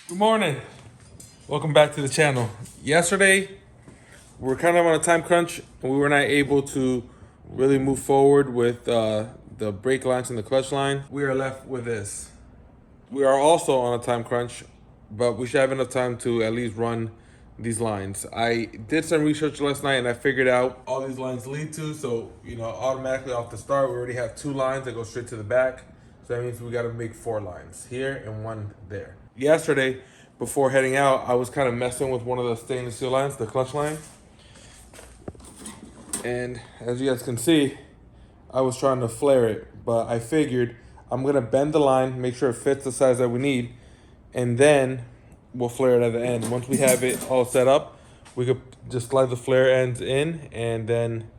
Good morning. Welcome back to the channel. Yesterday, we were kind of on a time crunch and we were not able to really move forward with the brake lines and the clutch line. We are left with this. We are also on a time crunch, but we should have enough time to at least run these lines. I did some research last night and I figured out all these lines lead to. So, automatically off the start, we already have 2 lines that go straight to the back. So that means we got to make 4 lines here and 1 there. Yesterday, before heading out, I was kind of messing with one of the stainless steel lines, the clutch line. And as you guys can see, I was trying to flare it, but I figured I'm gonna bend the line, make sure it fits the size that we need, and then we'll flare it at the end. Once we have it all set up, we could just slide the flare ends in and then,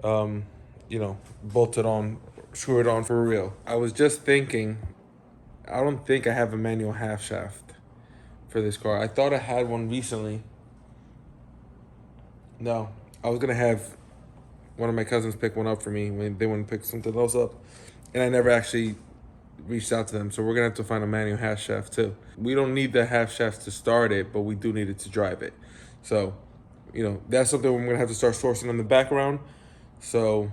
bolt it on, screw it on for real. I was just thinking, I don't think I have a manual half shaft for this car. I thought I had one recently. No, I was gonna have one of my cousins pick one up for me when they want to pick something else up, and I never actually reached out to them. So we're gonna have to find a manual half shaft too. We don't need the half shaft to start it, but we do need it to drive it. So, that's something we're gonna have to start sourcing in the background. So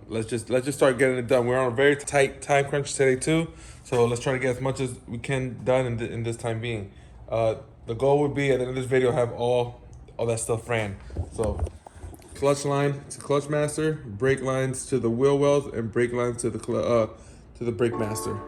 let's just start getting it done. We're on a very tight time crunch today too, so let's try to get as much as we can done in this time being. The goal would be at the end of this video have all that stuff ran. So clutch line to clutch master, brake lines to the wheel wells, and brake lines to the brake master.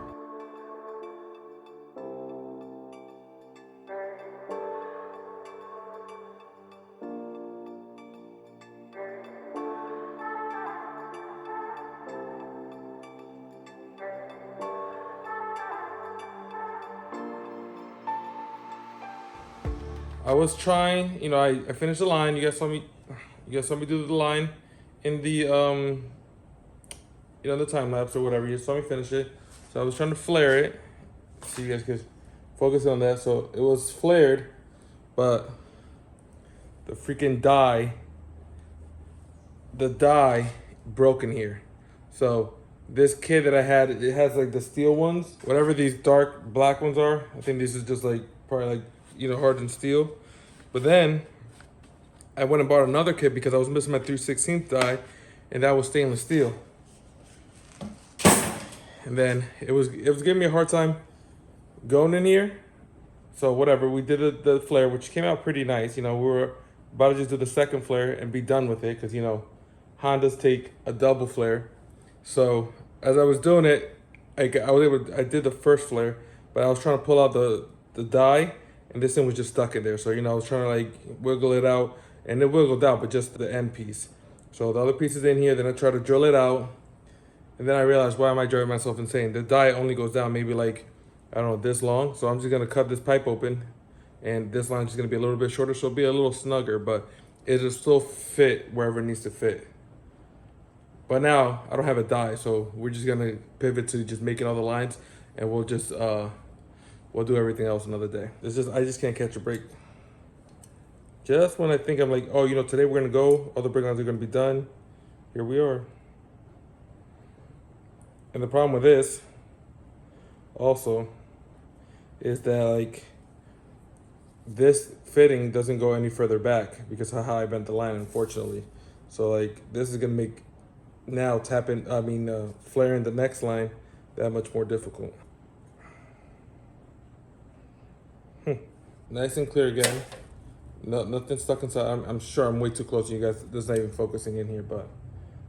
I was trying, I finished the line. You guys saw me do the line in the the time lapse or whatever. You saw me finish it. So I was trying to flare it. So you guys could focus on that. So it was flared, but the freaking the die broke in here. So this kit that I had, it has like the steel ones, whatever these dark black ones are. I think this is just like probably like hardened steel. But then I went and bought another kit because I was missing my 3/16 die, and that was stainless steel. And then it was giving me a hard time going in here. So whatever, we did the flare, which came out pretty nice. We were about to just do the second flare and be done with it, because Hondas take a double flare. So as I was doing it, I did the first flare, but I was trying to pull out the die, and this thing was just stuck in there. So I was trying to like wiggle it out, and it wiggled out, but just the end piece. So the other piece is in here. Then I tried to drill it out, and then I realized, why am I driving myself insane? The die only goes down maybe like, I don't know, this long. So I'm just gonna cut this pipe open, and this line's just gonna be a little bit shorter, so it'll be a little snugger, but it'll still fit wherever it needs to fit. But now I don't have a die, so we're just gonna pivot to just making all the lines, and we'll just we'll do everything else another day. I just can't catch a break. Just when I think I'm like, oh, today we're gonna go, all the brake lines are gonna be done, here we are. And the problem with this also is that like this fitting doesn't go any further back because of how I bent the line, unfortunately. So like this is gonna make now flaring the next line that much more difficult. Nice and clear again. No, nothing stuck inside. I'm sure I'm way too close to you guys. This is not even focusing in here, but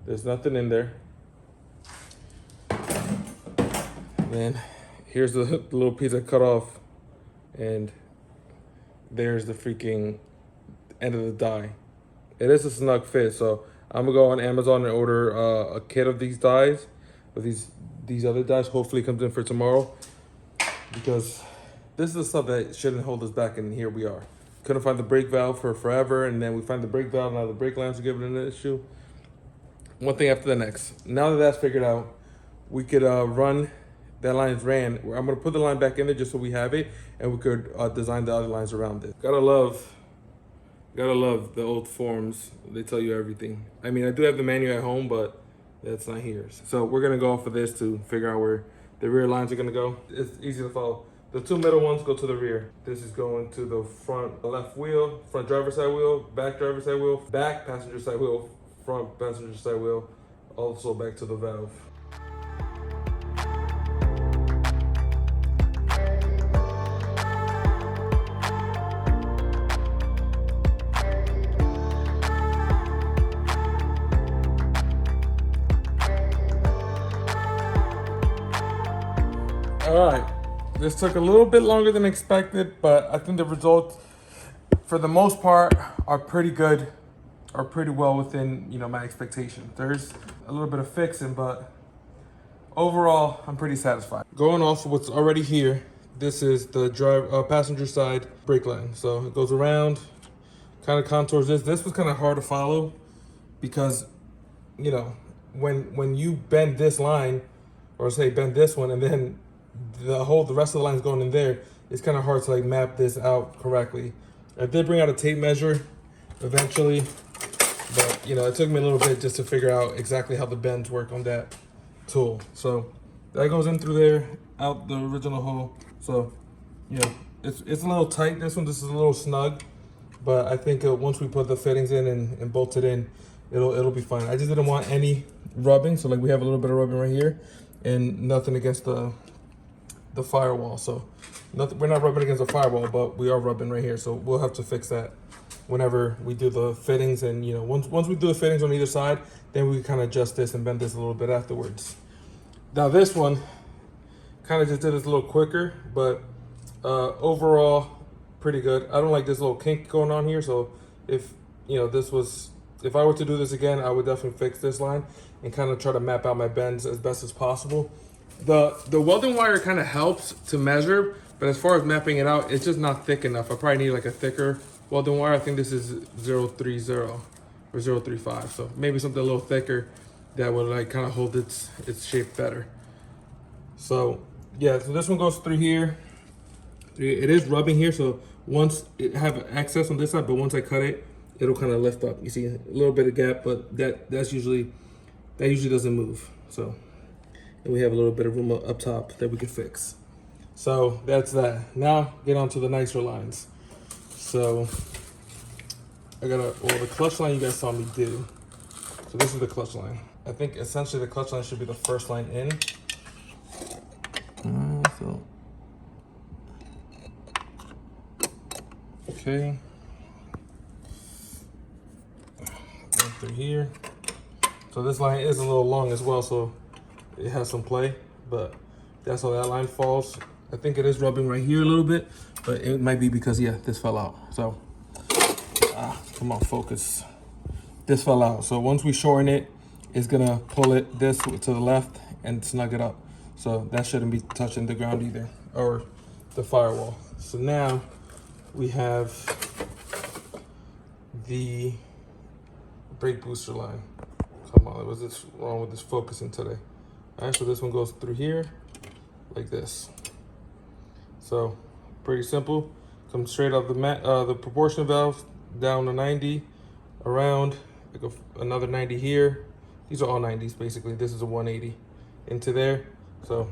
there's nothing in there. Then here's the little piece I cut off, and there's the freaking end of the die. It is a snug fit, so I'm gonna go on Amazon and order a kit of these dies, of these other dies. Hopefully it comes in for tomorrow, because this is the stuff that shouldn't hold us back, and here we are. Couldn't find the brake valve for forever, and then we find the brake valve, now the brake lines are giving it an issue. One thing after the next. Now that that's figured out, we could run, that line's ran. I'm gonna put the line back in there just so we have it, and we could design the other lines around it. Gotta love the old forms. They tell you everything. I mean, I do have the manual at home, but that's not here. So we're gonna go off of this to figure out where the rear lines are gonna go. It's easy to follow. The two middle ones go to the rear. This is going to the front left wheel, front driver's side wheel, back driver's side wheel, back passenger side wheel, front passenger side wheel, also back to the valve. All right, this took a little bit longer than expected, but I think the results, for the most part, are pretty good, are pretty well within, you know, my expectation. There's a little bit of fixing, but overall, I'm pretty satisfied. Going off of what's already here, this is the passenger side brake line. So it goes around, kind of contours this. This was kind of hard to follow because, you know, when you bend this line, or say bend this one, and then the rest of the line's going in there, it's kind of hard to like map this out correctly. I did bring out a tape measure eventually, but you know, it took me a little bit just to figure out exactly how the bends work on that tool. So that goes in through there, out the original hole. So you know, it's a little tight. This is a little snug, but I think once we put the fittings in and bolt it in, it'll be fine. I just didn't want any rubbing, so like we have a little bit of rubbing right here, and nothing against the firewall. So we're not rubbing against the firewall, but we are rubbing right here. So we'll have to fix that whenever we do the fittings. And you know, once we do the fittings on either side, then we kind of adjust this and bend this a little bit afterwards. Now this one kind of just did this a little quicker, but overall pretty good. I don't like this little kink going on here. So if you know, if I were to do this again, I would definitely fix this line and kind of try to map out my bends as best as possible. The welding wire kind of helps to measure, but as far as mapping it out, it's just not thick enough. I probably need like a thicker welding wire. I think this is 030 or 035, so maybe something a little thicker that would like kind of hold its shape better. So yeah, so this one goes through here. It is rubbing here, so once it have access on this side, but once I cut it, it'll kind of lift up. You see a little bit of gap, but that usually doesn't move. So. And we have a little bit of room up top that we can fix. So that's that. Now get on to the nicer lines. So the clutch line you guys saw me do. So this is the clutch line. I think essentially the clutch line should be the first line in. Okay. Right through here. So this line is a little long as well, so it has some play, but that's how that line falls. I think it is rubbing right here a little bit, but it might be because, yeah, this fell out. So, come on, focus. This fell out. So once we shorten it, it's gonna pull it this to the left and snug it up. So that shouldn't be touching the ground either, or the firewall. So now we have the brake booster line. Come on, what's this wrong with this focusing today? All right, so this one goes through here like this. So pretty simple. Comes straight out the proportion valve, down to 90, around, like another 90 here. These are all 90s basically. This is a 180 into there. So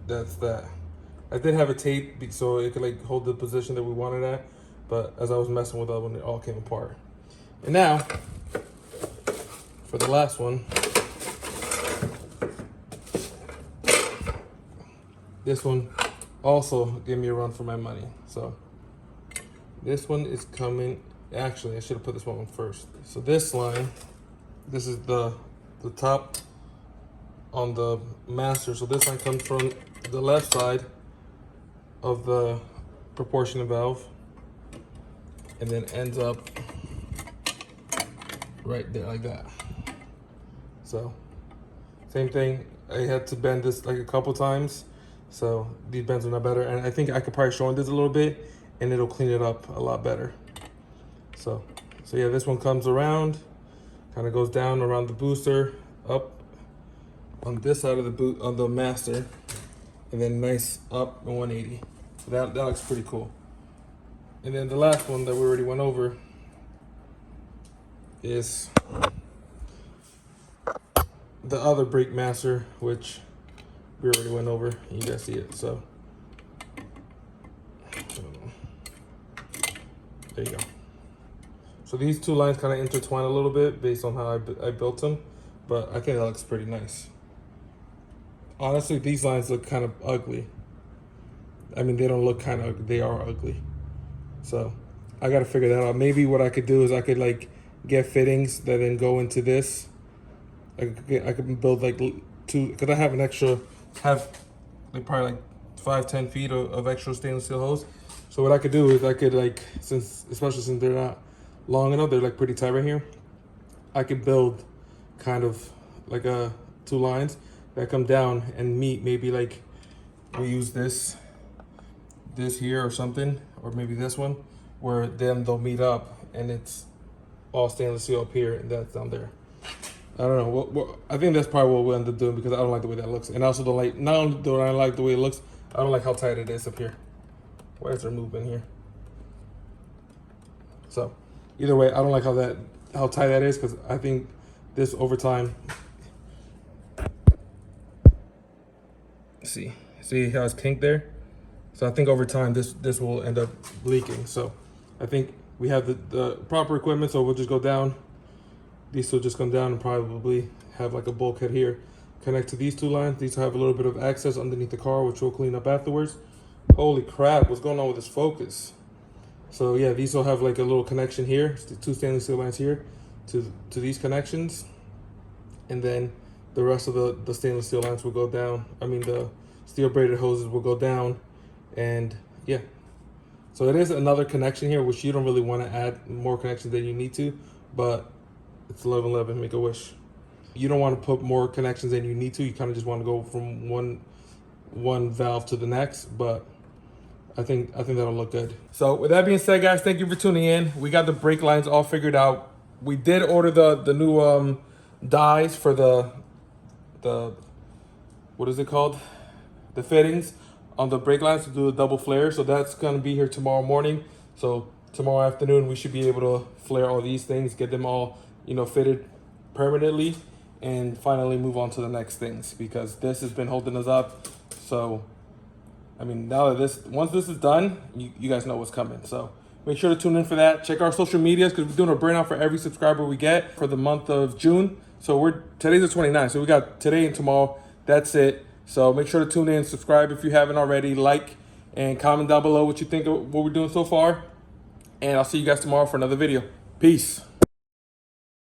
that's that. I did have a tape so it could like hold the position that we wanted at, but as I was messing with that one, it all came apart. And now for the last one. This one also gave me a run for my money. So this one is coming. Actually, I should have put this one on first. So this line, this is the top on the master. So this line comes from the left side of the proportionate valve and then ends up right there like that. So same thing. I had to bend this like a couple times. So these bends are not better, and I think I could probably shorten this a little bit and it'll clean it up a lot better. So yeah, this one comes around, kind of goes down around the booster, up on this side of the boot on the master, and then nice up and 180. So that looks pretty cool. And then the last one that we already went over is the other brake master, which we already went over. You guys see it. So There you go. So these two lines kind of intertwine a little bit based on how I built them, but I think that looks pretty nice. Honestly, these lines look kind of ugly. I mean, they don't look kind of, they are ugly. So I got to figure that out. Maybe what I could do is I could like get fittings that then go into this. I could build like two, because I have an extra, have like probably like 5-10 feet of extra stainless steel hose. So what I could do is I could like, especially since they're not long enough, they're like pretty tight right here. I could build kind of like two lines that come down and meet. Maybe like we use this here or something, or maybe this one, where then they'll meet up and it's all stainless steel up here and that's down there. I don't know. I think that's probably what we'll end up doing because I don't like the way that looks. And I also don't like, not only do I like the way it looks, I don't like how tight it is up here. Why is there movement here? So either way, I don't like how tight that is, because I think this over time, see how it's kinked there? So I think over time this will end up leaking. So I think we have the proper equipment, so we'll just go down. These will just come down and probably have like a bulkhead here. Connect to these two lines. These have a little bit of access underneath the car, which we'll clean up afterwards. Holy crap, what's going on with this focus? So yeah, these will have like a little connection here, two stainless steel lines here to these connections. And then the rest of the stainless steel lines will go down. I mean, the steel braided hoses will go down. And yeah, so it is another connection here, which you don't really want to add more connections than you need to, but it's 1111, make a wish. You don't want to put more connections than you need to. You kind of just want to go from one valve to the next, but I think that'll look good. So with that being said, guys, thank you for tuning in. We got the brake lines all figured out. We did order the new dies for the what is it called? The fittings on the brake lines to do a double flare. So that's gonna be here tomorrow morning. So tomorrow afternoon we should be able to flare all these things, get them all, fitted permanently, and finally move on to the next things, because this has been holding us up. So I mean, now that once this is done, you guys know what's coming. So make sure to tune in for that. Check our social medias, because we're doing a burnout for every subscriber we get for the month of June. So today's the 29th. So we got today and tomorrow. That's it. So make sure to tune in, subscribe if you haven't already, like, and comment down below what you think of what we're doing so far. And I'll see you guys tomorrow for another video. Peace.